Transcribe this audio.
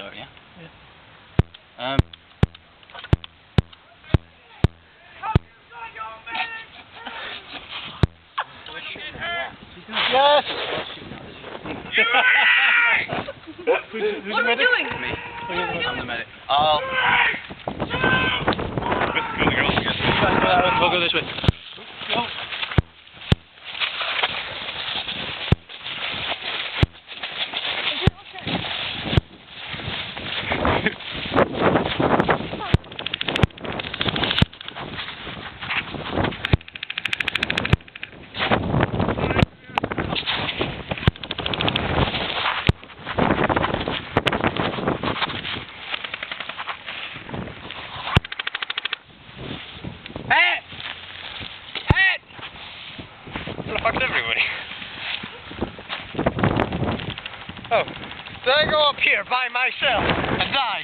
alert, yeah? Yeah. Yes! Who's what are you doing? Me. I'm the medic. Oh. We'll go this way. Go. Fucked everybody. Oh, did I go up here by myself and die?